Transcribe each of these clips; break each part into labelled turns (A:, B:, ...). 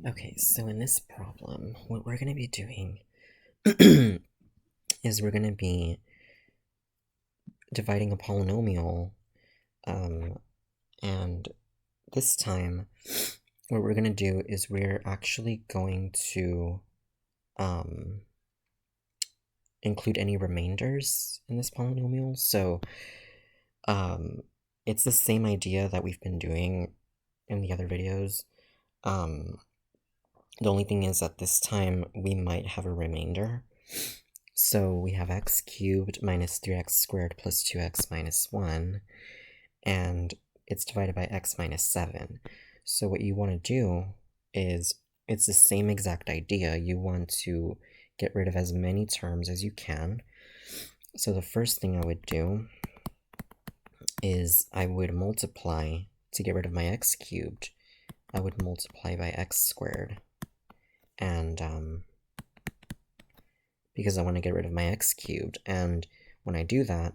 A: Okay, so in this problem, what we're going to be doing is we're going to be dividing a polynomial, and this time what we're going to do is we're actually going to include any remainders in this polynomial. So it's the same idea that we've been doing in the other videos. The only thing is that this time we might have a remainder. So we have x cubed minus 3x squared plus 2x minus 1, and it's divided by x minus 7. So what you want to do is, it's the same exact idea. You want to get rid of as many terms as you can. So the first thing I would do is I would multiply, to get rid of my x cubed, I would multiply by x squared. And because I want to get rid of my x cubed, and when I do that,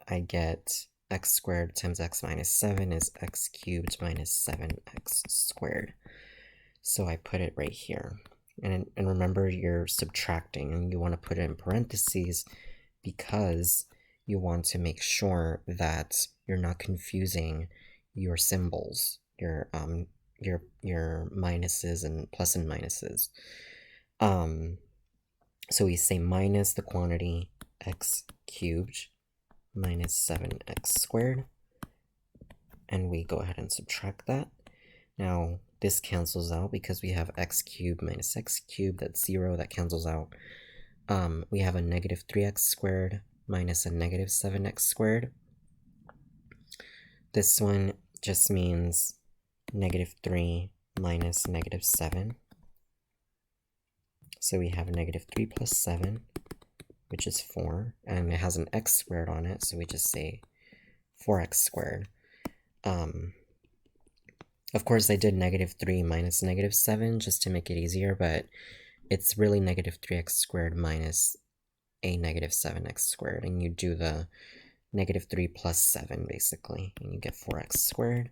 A: I get x squared times x minus 7 is x cubed minus 7x squared. So I put it right here. And remember, you're subtracting, and you want to put it in parentheses because you want to make sure that you're not confusing your symbols, your minuses and plus and minuses. So we say minus the quantity x cubed minus 7x squared, and we go ahead and subtract that. Now this cancels out because we have x cubed minus x cubed, that's 0, that cancels out. We have a negative 3x squared minus a negative 7x squared. This one just means negative 3 minus negative 7. So we have negative 3 plus 7, which is 4, and it has an x squared on it, so we just say 4x squared. Of course, I did negative 3 minus negative 7 just to make it easier, but it's really negative 3x squared minus a negative 7x squared, and you do the negative 3 plus 7, basically, and you get 4x squared,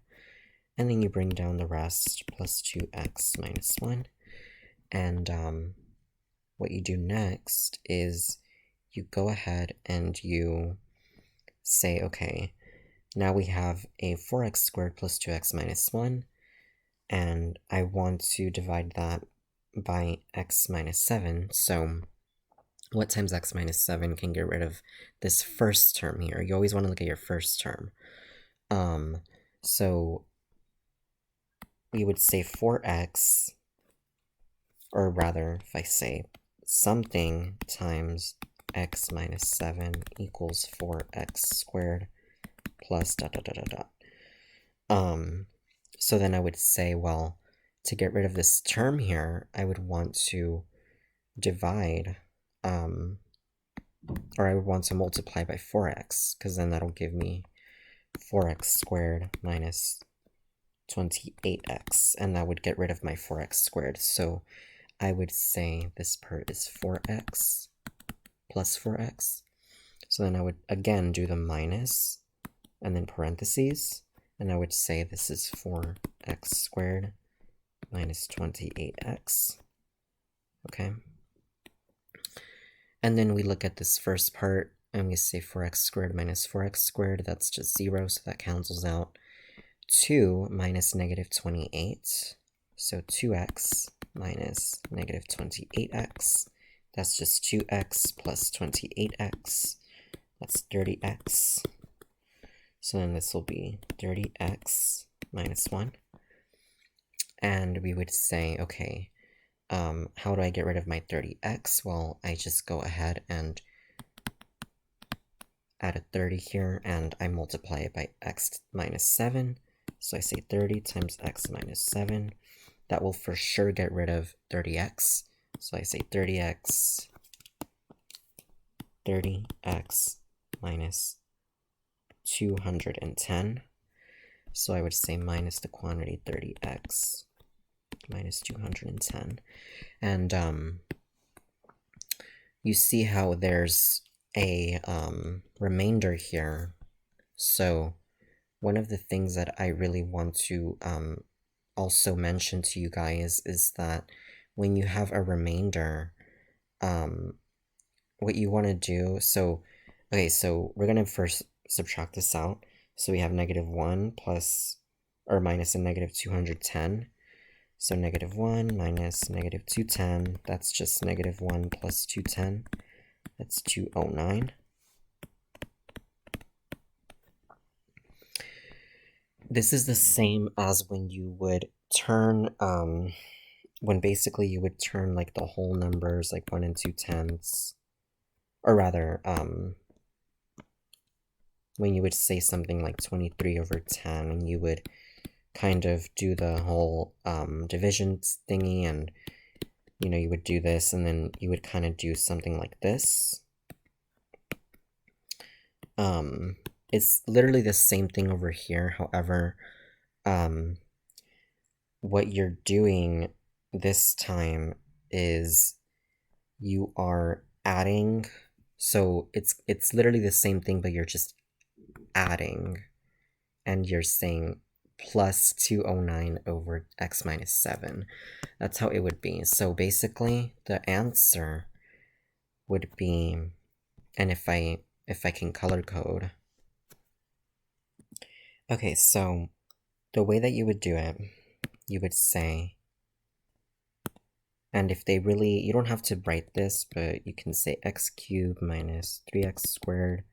A: and then you bring down the rest, plus 2x minus 1, and what you do next is you go ahead and you say, okay, now we have a 4x squared plus 2x minus 1, and I want to divide that by x minus 7, so what times x minus 7 can get rid of this first term here? You always want to look at your first term. So we would say 4x, or rather, if I say something times x minus 7 equals 4x squared plus dot dot dot dot dot. So then I would say, well, to get rid of this term here, I would want to divide, or I would want to multiply by 4x, because then that'll give me 4x squared minus 28x, and that would get rid of my 4x squared. So I would say this part is 4x plus 4x. So then I would again do the minus and then parentheses, and I would say this is 4x squared minus 28x. Okay. And then we look at this first part, and we say 4x squared minus 4x squared, that's just 0, so that cancels out. 2 minus negative 28, so 2x minus negative 28x, that's just 2x plus 28x, that's 30x. So then this will be 30x minus 1. And we would say, okay, how do I get rid of my 30x? Well, I just go ahead and add a 30 here, and I multiply it by x minus 7. So I say 30 times x minus 7. That will for sure get rid of 30x. So I say 30x minus 210. So I would say minus the quantity 30x minus 210. And you see how there's a remainder here. So one of the things that I really want to also mention to you guys is that when you have a remainder, what you want to do, so we're going to first subtract this out. So we have -1 plus or minus a -210. So -1 minus -210, that's just -1 plus 210. That's 209. This is the same as when you would turn, when basically you would turn like the whole numbers, like 1 and 2/10, or rather, when you would say something like 23/10, and you would kind of do the whole division thingy, and you would do this, and then you would kind of do something like this. It's literally the same thing over here. However, what you're doing this time is you are adding, so it's literally the same thing, but you're just adding, and you're saying plus 209 over x minus 7. That's how it would be. So basically, the answer would be, and if I can color code. Okay, so the way that you would do it, you would say, and if they really, you don't have to write this, but you can say x cubed minus 3x squared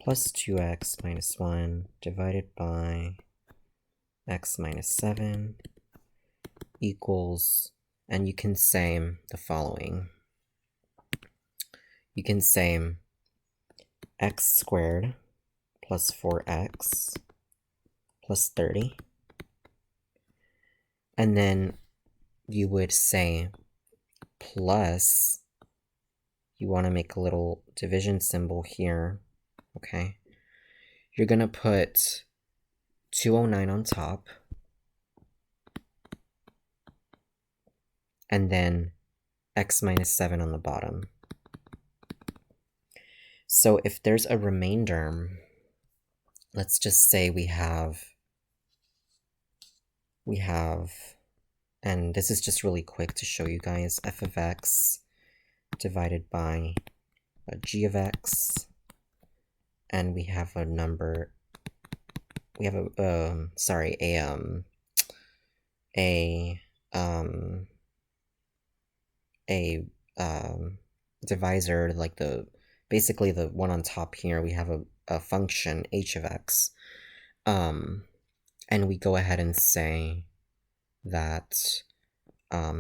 A: plus 2x minus 1 divided by x minus 7 equals, and you can say the following. You can say x squared plus 4x plus 30. And then you would say plus, you want to make a little division symbol here, okay? You're going to put 209 on top, and then x minus 7 on the bottom. So if there's a remainder, let's just say we have, and this is just really quick to show you guys, f of x divided by g of x, and we have a number, we have a divisor, like basically the one on top here, we have a function h of x, and we go ahead and say that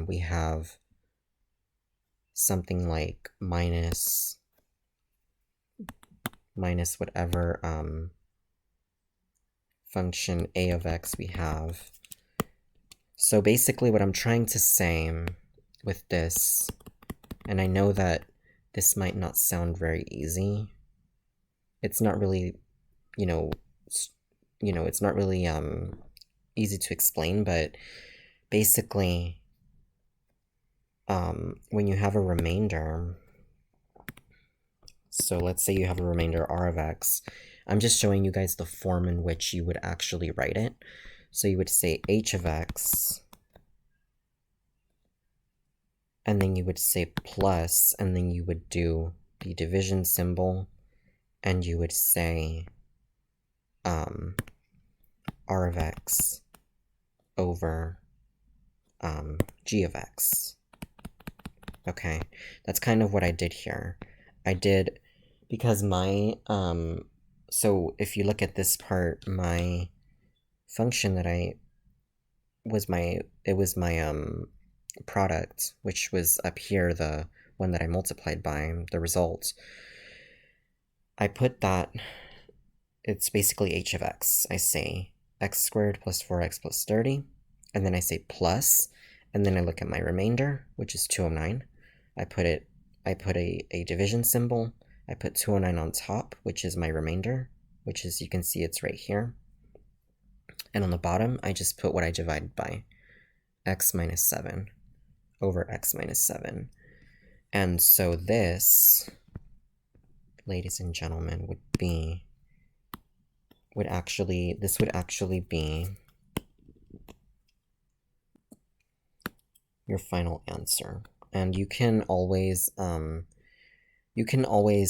A: we have something like minus whatever function a of x we have. So basically what I'm trying to say with this, and I know that this might not sound very easy, it's not really, it's not really easy to explain, but basically when you have a remainder, so let's say you have a remainder r of x, I'm just showing you guys the form in which you would actually write it. So you would say h of x, and then you would say plus, and then you would do the division symbol, and you would say r of x over g of x. Okay, that's kind of what I did here. I did, because my, so if you look at this part, my function that it was my product, which was up here, the one that I multiplied by, the result, I put that, it's basically h of x. I say x squared plus 4x plus 30, and then I say plus, and then I look at my remainder, which is 209. I put a division symbol, I put 209 on top, which is my remainder, which is, you can see it's right here. And on the bottom, I just put what I divided by, x minus 7 over x minus 7. And so this, ladies and gentlemen, would actually be your final answer. And you can always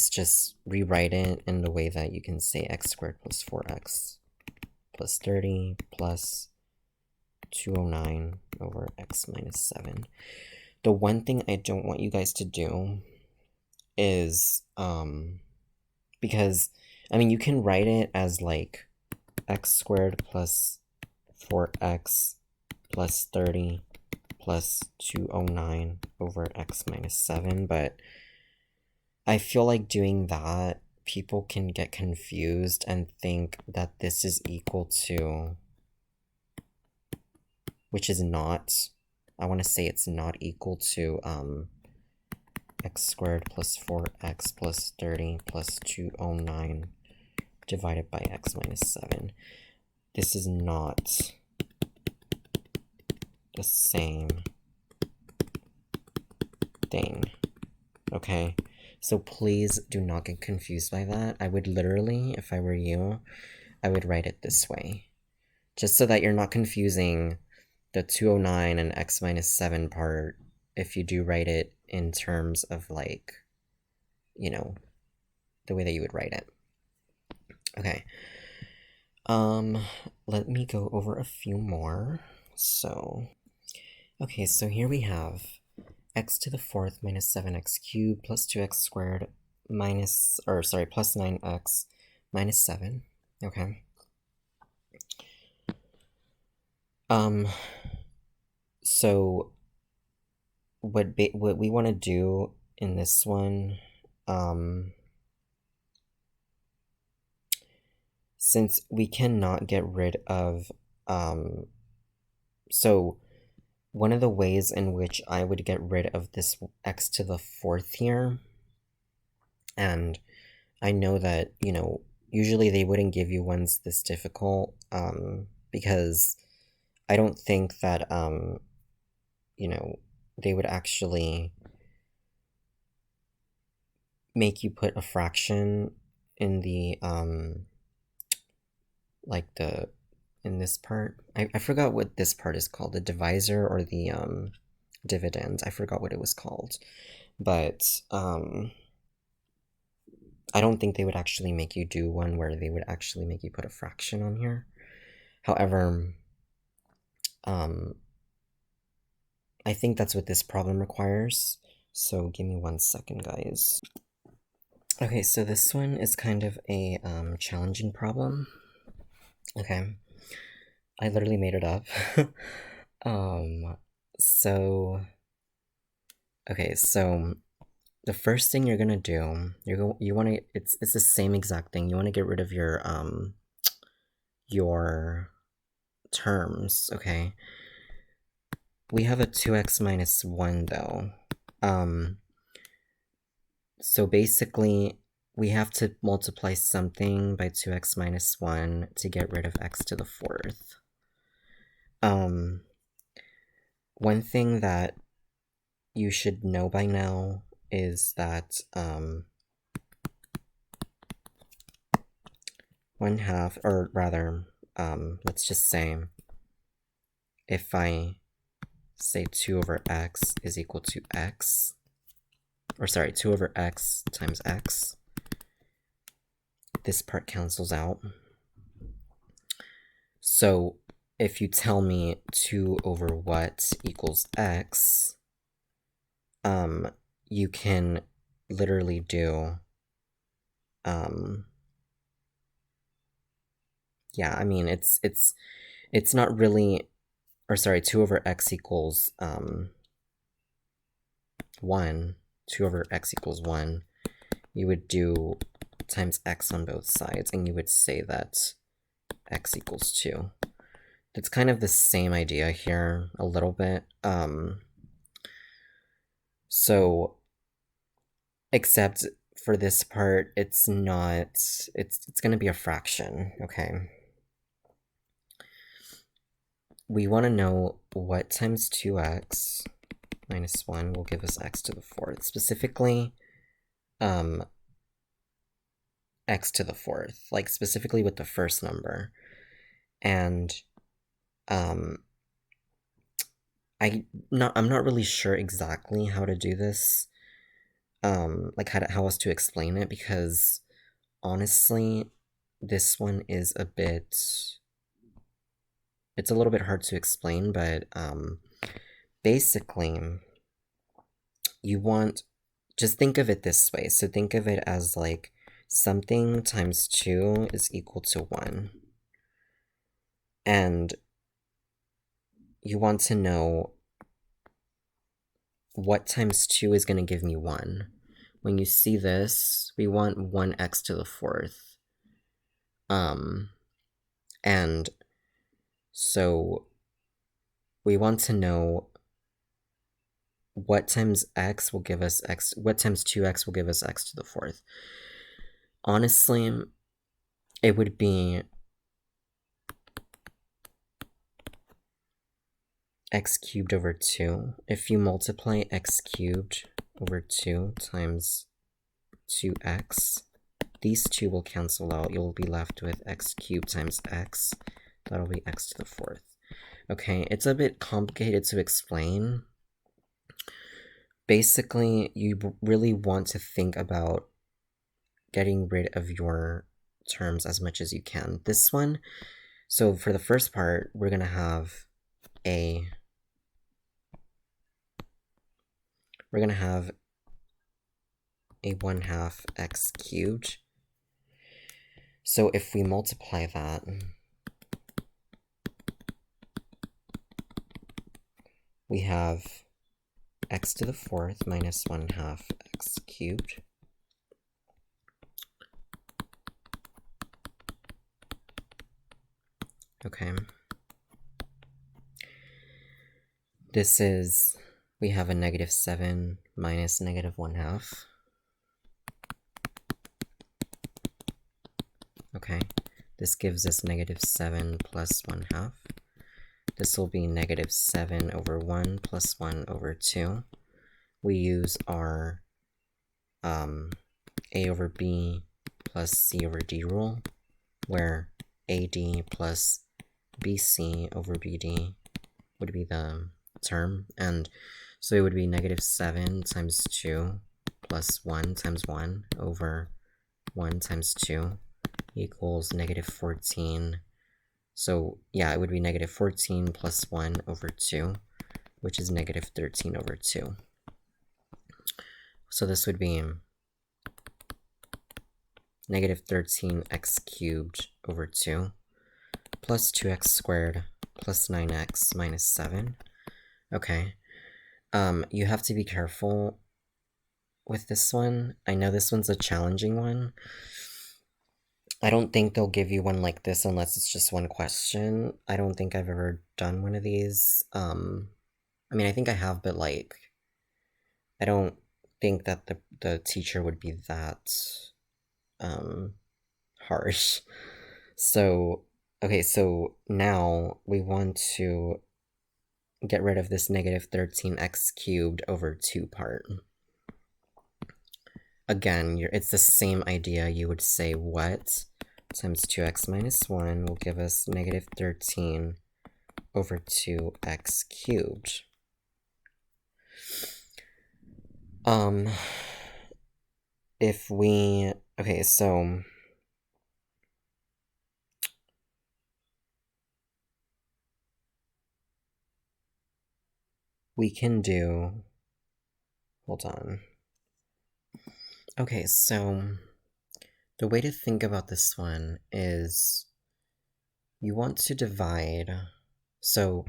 A: just rewrite it in the way that you can say x squared plus 4x plus 30 plus 209 over x minus 7. The one thing I don't want you guys to do is, because, I mean, you can write it as like x squared plus 4x plus 30 plus 209 over x minus 7, but I feel like doing that, people can get confused and think that this is equal to, which is not, I want to say it's not equal to x squared plus 4x plus 30 plus 209 divided by x minus 7. This is not the same thing, okay? So please do not get confused by that. I would literally, if I were you, I would write it this way. Just so that you're not confusing the 209 and x minus 7 part if you do write it in terms of, like, you know, the way that you would write it. Okay. Let me go over a few more. So, okay, so here we have x to the 4th minus 7x cubed plus 2x squared minus, or sorry, plus 9x minus 7. Okay. So what we want to do in this one, since we cannot get rid of, so one of the ways in which I would get rid of this x to the 4th here, and I know that, you know, usually they wouldn't give you ones this difficult, because I don't think that, you know, they would actually make you put a fraction in the, like the, in this part. I forgot what this part is called, the divisor or the, dividend. I forgot what it was called. But, I don't think they would actually make you do one where they would actually make you put a fraction on here. However, I think that's what this problem requires. So give me 1 second, guys. Okay, so this one is kind of a challenging problem. Okay, I literally made it up. So, okay, so the first thing you're gonna do, you want to, it's the same exact thing. You want to get rid of your terms. Okay, we have a 2x minus 1 though. So basically, we have to multiply something by 2x minus 1 to get rid of x to the 4th. One thing that you should know by now is that 1/2, or rather, let's just say, if I say 2 over x is equal to x, or sorry, 2 over x times x, this part cancels out. So if you tell me 2 over what equals x, you can literally do, yeah, I mean, it's not really, or sorry, 2 over x equals 1, 2 over x equals 1, you would do times x on both sides, and you would say that x equals 2. It's kind of the same idea here, a little bit. So, except for this part, it's not, it's going to be a fraction, okay? We want to know what times 2x minus 1 will give us x to the 4th. Specifically, x to the 4th, like specifically with the first number. And I'm not really sure exactly how to do this, like how else to explain it, because honestly, this one is it's a little bit hard to explain, but basically, you want, just think of it this way. So think of it as like something times 2 is equal to 1. And you want to know what times 2 is going to give me 1. When you see this, we want 1x to the 4th. And so we want to know what times x will give us x, what times 2x will give us x to the 4th. Honestly, it would be x cubed over 2. If you multiply x cubed over 2 times 2x, these two will cancel out. You'll be left with x cubed times x. That'll be x to the 4th. Okay, it's a bit complicated to explain. Basically, you really want to think about getting rid of your terms as much as you can. This one, so for the first part, we're going to have a 1/2 x cubed. So if we multiply that, we have x to the 4th minus 1/2 x cubed. Okay. This is, we have a -7 minus -1/2. Okay, this gives us -7 plus 1/2. This will be -7 over 1 plus 1 over 2. We use our a over b plus c over d rule, where AD plus BC over BD would be the term, and so it would be -7 times 2 plus 1 times 1 over 1 times 2 equals -14. So yeah, it would be -14 plus 1 over 2, which is -13 over 2. So this would be -13x cubed over 2 plus 2x squared plus 9x minus 7. Okay. You have to be careful with this one. I know this one's a challenging one. I don't think they'll give you one like this unless it's just one question. I don't think I've ever done one of these. I mean, I think I have, but like, I don't think that the teacher would be that harsh. So, okay, so now we want to get rid of this -13x cubed over 2 part. Again, it's the same idea. You would say what times 2x minus 1 will give us -13 over 2x cubed. If we, okay, so we can do, hold on. Okay, so the way to think about this one is you want to divide. So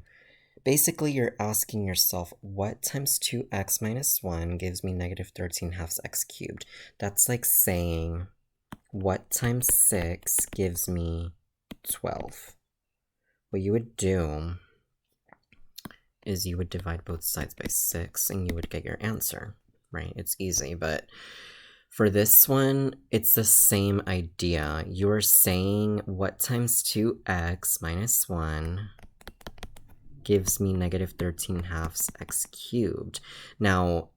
A: basically you're asking yourself, what times 2x minus 1 gives me -13/2 x cubed? That's like saying, what times 6 gives me 12? What you would do is you would divide both sides by 6 and you would get your answer, right? It's easy, but for this one, it's the same idea. You're saying what times 2x minus 1 gives me -13/2 x cubed. Now,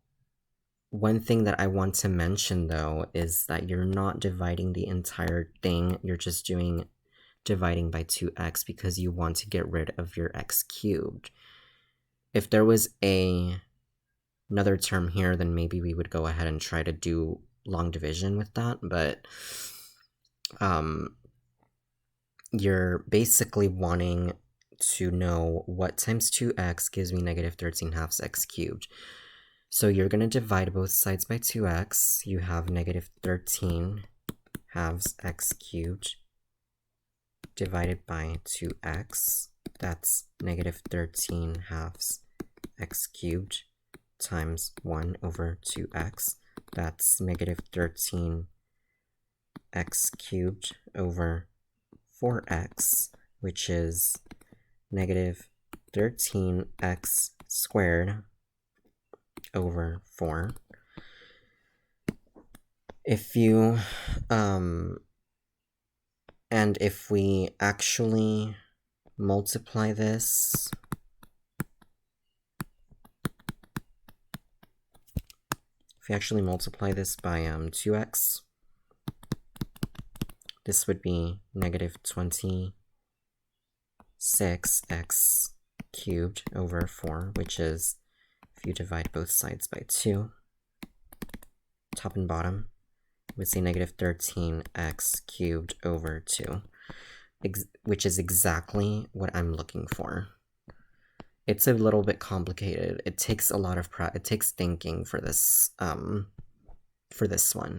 A: one thing that I want to mention though is that you're not dividing the entire thing, you're just dividing by 2x because you want to get rid of your x cubed. if there was another term here, then maybe we would go ahead and try to do long division with that, but you're basically wanting to know what times 2x gives me negative 13 halves x cubed. So you're going to divide both sides by 2x. You have negative 13 halves x cubed divided by 2x. That's negative 13 halves x cubed times 1 over 2x. That's negative 13 x cubed over 4x, which is negative 13x squared over 4. If you, and if we actually multiply this, by 2x, this would be negative 26x cubed over 4, which is, if you divide both sides by 2, top and bottom, we say negative 13x cubed over 2, which is exactly what I'm looking for. It's a little bit complicated. It takes a lot of it takes thinking for this one,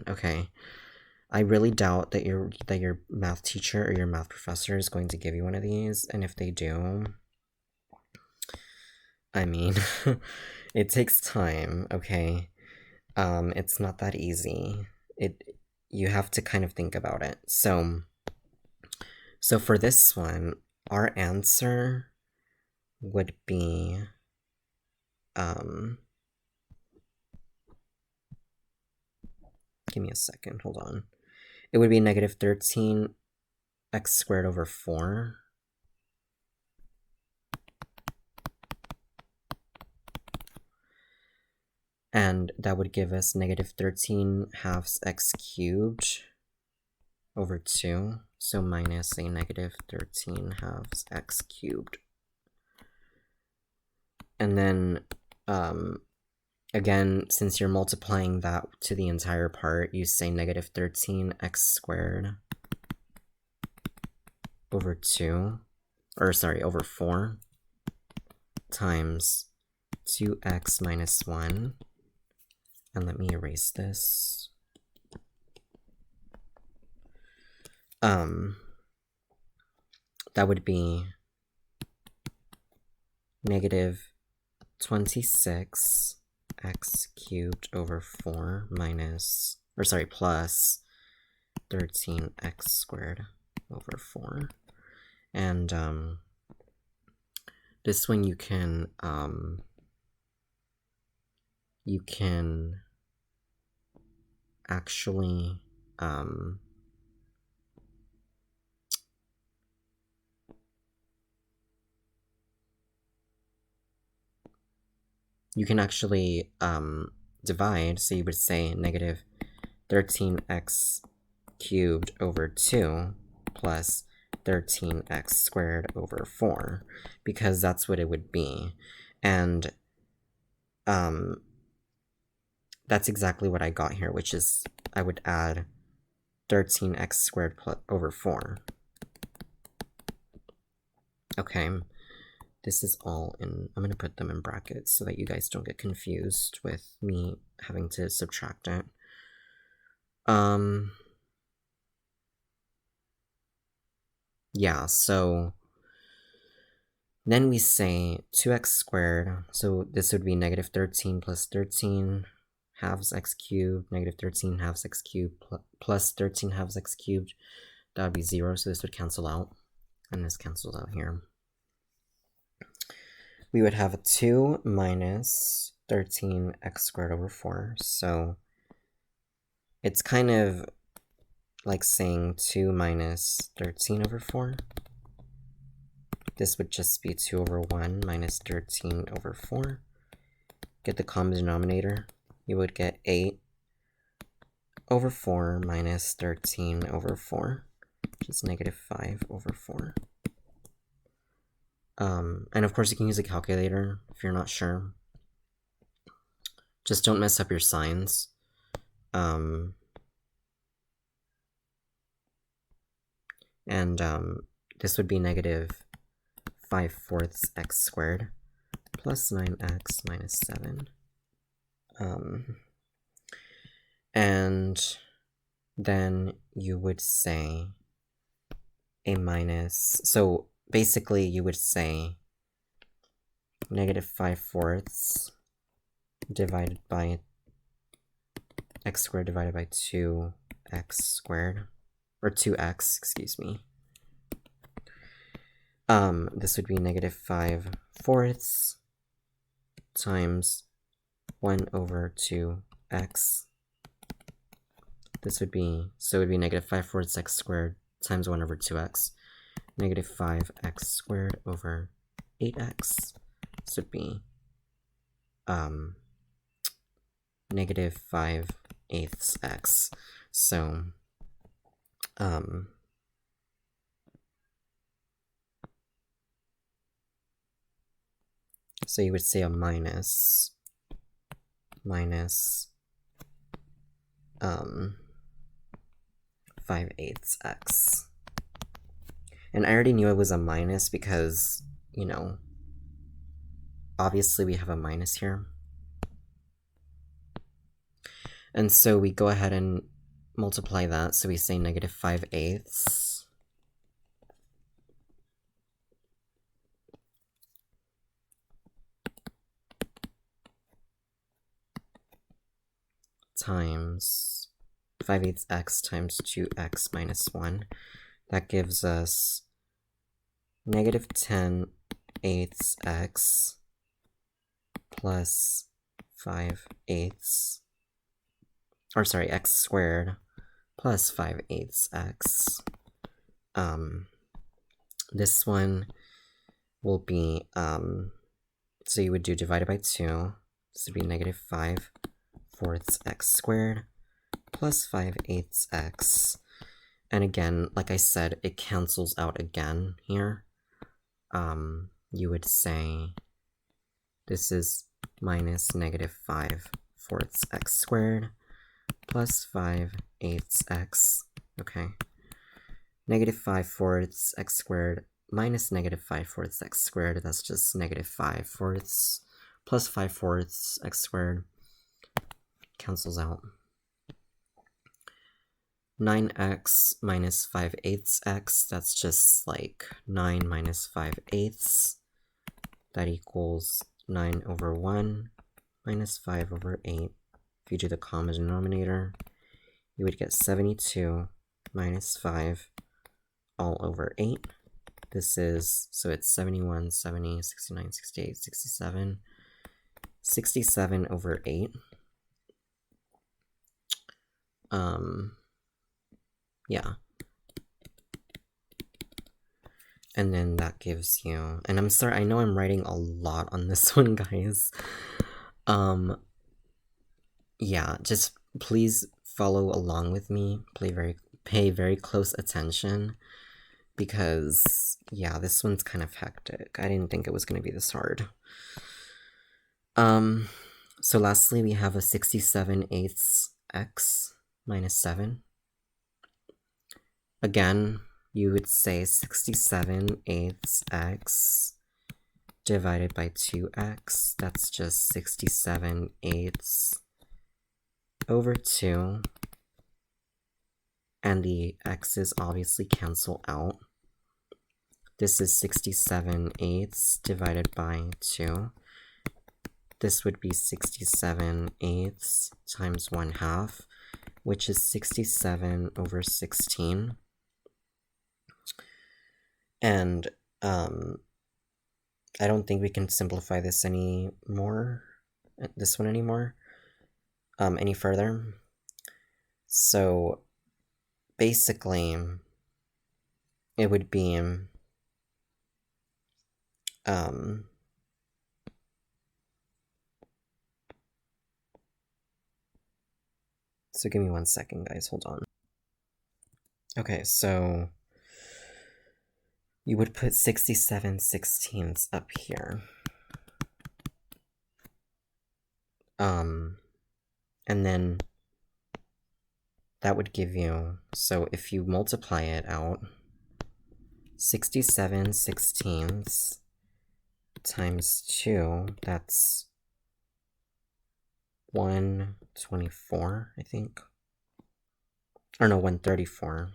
A: okay? I really doubt that your math teacher or your math professor is going to give you one of these, and if they do, I mean, it takes time, okay? It's not that easy. You have to kind of think about it. So for this one, our answer would be give me a second, hold on. It would be negative 13x squared over 4. And that would give us negative 13 halves x cubed over 2. So minus a negative 13 halves x cubed. And then, again, since you're multiplying that to the entire part, you say negative 13x squared over 2, or sorry, over 4 times 2x minus 1. And let me erase this. That would be negative 26x cubed over 4 minus, or sorry, plus 13x squared over 4. And this one you can actually divide, so you would say negative 13x cubed over 2 plus 13x squared over 4, because that's what it would be. And that's exactly what I got here, which is I would add 13x squared over 4. Okay, this is all in, I'm going to put them in brackets so that you guys don't get confused with me having to subtract it. Yeah, so then we say 2x squared, so this would be negative 13 plus 13 halves x cubed, negative 13 halves x cubed plus 13 halves x cubed. That would be 0, so this would cancel out, and this cancels out here. We would have a 2 minus 13x squared over 4, so it's kind of like saying 2 minus 13 over 4. This would just be 2 over 1 minus 13 over 4. Get the common denominator. You would get 8 over 4 minus 13 over 4, which is negative 5 over 4. And of course you can use a calculator if you're not sure. Just don't mess up your signs. This would be negative 5/4 x squared plus 9x minus 7. And then you would say a minus, so basically you would say negative 5/4 divided by x squared divided by 2x squared, or 2x, excuse me. This would be negative 5/4 times 1 over 2x. This would be, so it would be negative 5/4 x squared times 1 over 2x. Negative 5x squared over 8x. This would be negative 5/8 x. So so you would say a minus 5/8 x. And I already knew it was a minus because, you know, obviously we have a minus here. And so we go ahead and multiply that, so we say negative 5/8 times 5/8 x times 2x minus 1. That gives us negative 10/8 x plus 5/8, or sorry, x squared plus 5/8 x. This one will be, so you would do divided by 2. This would be negative 5/4 x squared plus 5/8 x. And again, like I said, it cancels out again here. You would say this is minus negative 5/4 x squared plus 5/8 x. Okay. Negative 5/4 x squared minus negative 5/4 x squared. That's just negative 5/4 plus 5/4 x squared. Cancels out. 9x minus 5/8 x, that's just like 9 minus 5/8. That equals 9 over 1 minus 5 over 8. If you do the common denominator, you would get 72 minus 5 all over 8. This is, so it's 71, 70, 69, 68, 67. 67 over 8. Yeah. And then that gives you, and I'm sorry, I know I'm writing a lot on this one, guys. Yeah, just please follow along with me. Pay very close attention, because yeah, this one's kind of hectic. I didn't think it was going to be this hard. So lastly, we have a 67/8 x minus 7. Again, you would say 67/8 x divided by 2x. That's just 67/8 over 2. And the x's obviously cancel out. This is 67/8 divided by 2. This would be 67/8 times 1/2, which is 67 over 16. And I don't think we can simplify this anymore, any further. So basically, it would be, so give me 1 second, guys, hold on. Okay, so you would put 67/16 up here. And then that would give you, so if you multiply it out, 67/16 times 2, that's 124, I think. Or no, 134.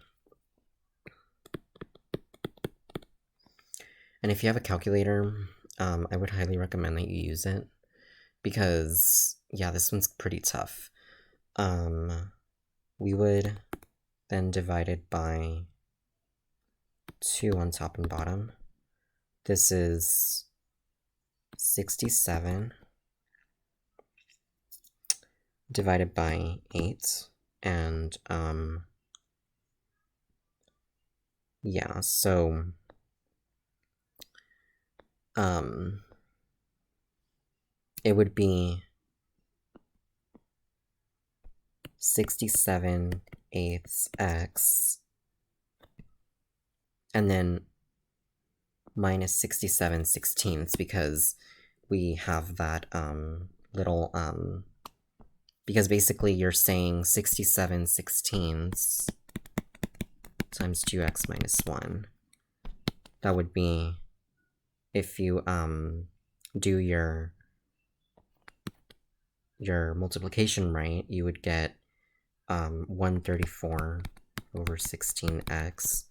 A: And if you have a calculator, I would highly recommend that you use it, because, yeah, this one's pretty tough. We would then divide it by 2 on top and bottom. This is 67 divided by 8, and yeah, so it would be 67/8 x, and then minus 67/16, because we have that little because basically you're saying 67/16 times 2x minus 1. That would be, if you do your multiplication right, you would get 134 over 16x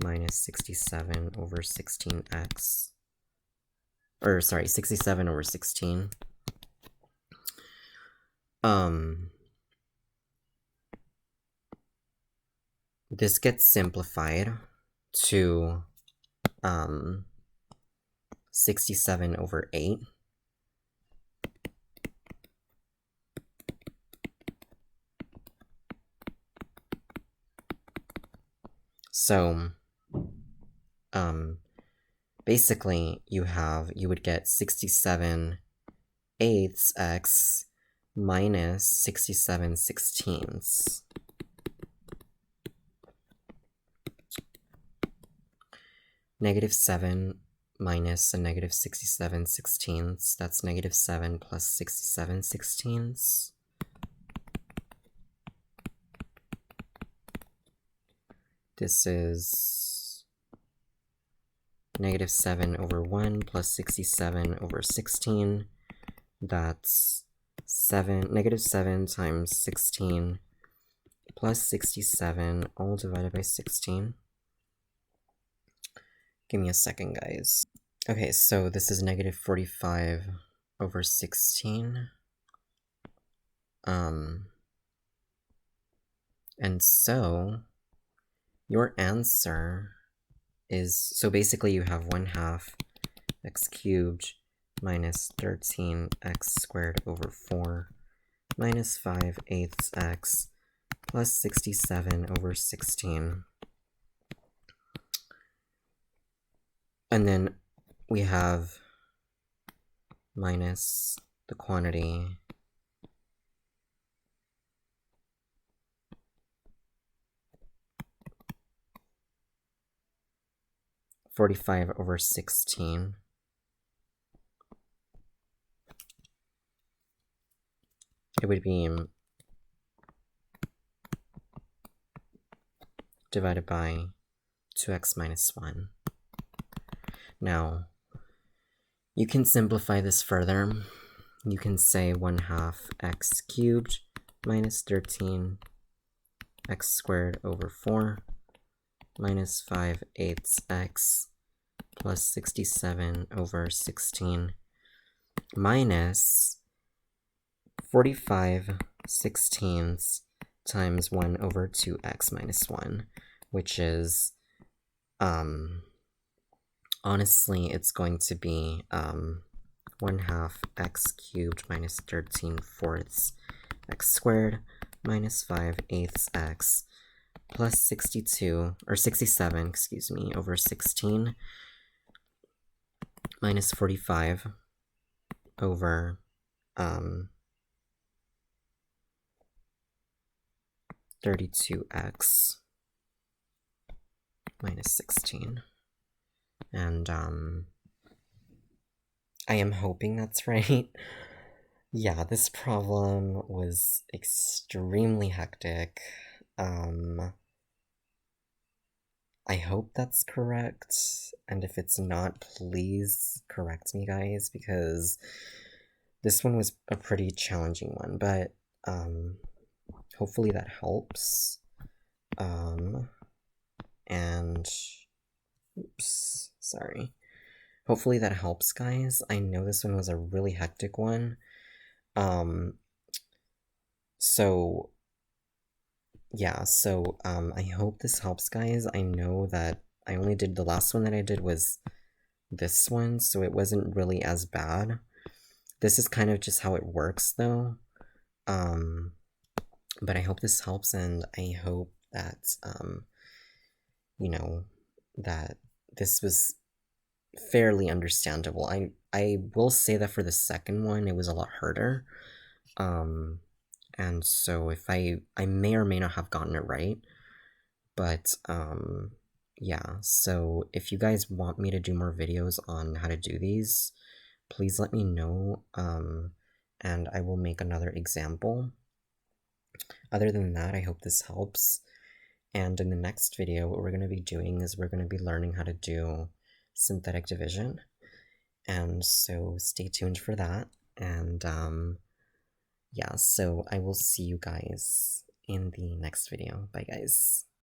A: minus 67 over 16x. Or sorry, 67 over 16. This gets simplified to 67 over 8. So basically you would get 67/8 x minus 67/16. -7 minus a -67/16, that's -7 plus 67/16. This is -7 over 1 plus 67 over 16. That's -7 times 16 plus 67, all divided by 16. Give me a second, guys. Okay, so this is -45 over 16. And so your answer is, so basically you have 1/2 x cubed minus 13x squared over 4 minus 5/8 x plus 67 over 16. And then we have minus the quantity, (45 over 16). It would be divided by 2x minus 1. Now, you can simplify this further. You can say 1/2 x cubed minus 13 x squared over 4 minus 5/8 x plus 67 over 16 minus 45/16 times 1 over 2x minus 1, which is, honestly, it's going to be 1/2 x cubed minus 13/4 x squared minus 5/8 x plus 62, or 67, excuse me, over 16 minus 45 over 32x minus 16. And I am hoping that's right. Yeah, this problem was extremely hectic. I hope that's correct, and if it's not, please correct me, guys, because this one was a pretty challenging one, but hopefully that helps. And oops, sorry. Hopefully that helps, guys. I know this one was a really hectic one. So yeah, so I hope this helps, guys. I know that I only did the last one that I did was this one, so it wasn't really as bad. This is kind of just how it works, though. But I hope this helps, and I hope that you know, that this was fairly understandable. I will say that for the second one, it was a lot harder. And so if I may or may not have gotten it right, but yeah, so if you guys want me to do more videos on how to do these, please let me know, and I will make another example. Other than that, I hope this helps, and in the next video, what we're going to be doing is we're going to be learning how to do synthetic division, and so stay tuned for that, and yeah, so I will see you guys in the next video. Bye, guys.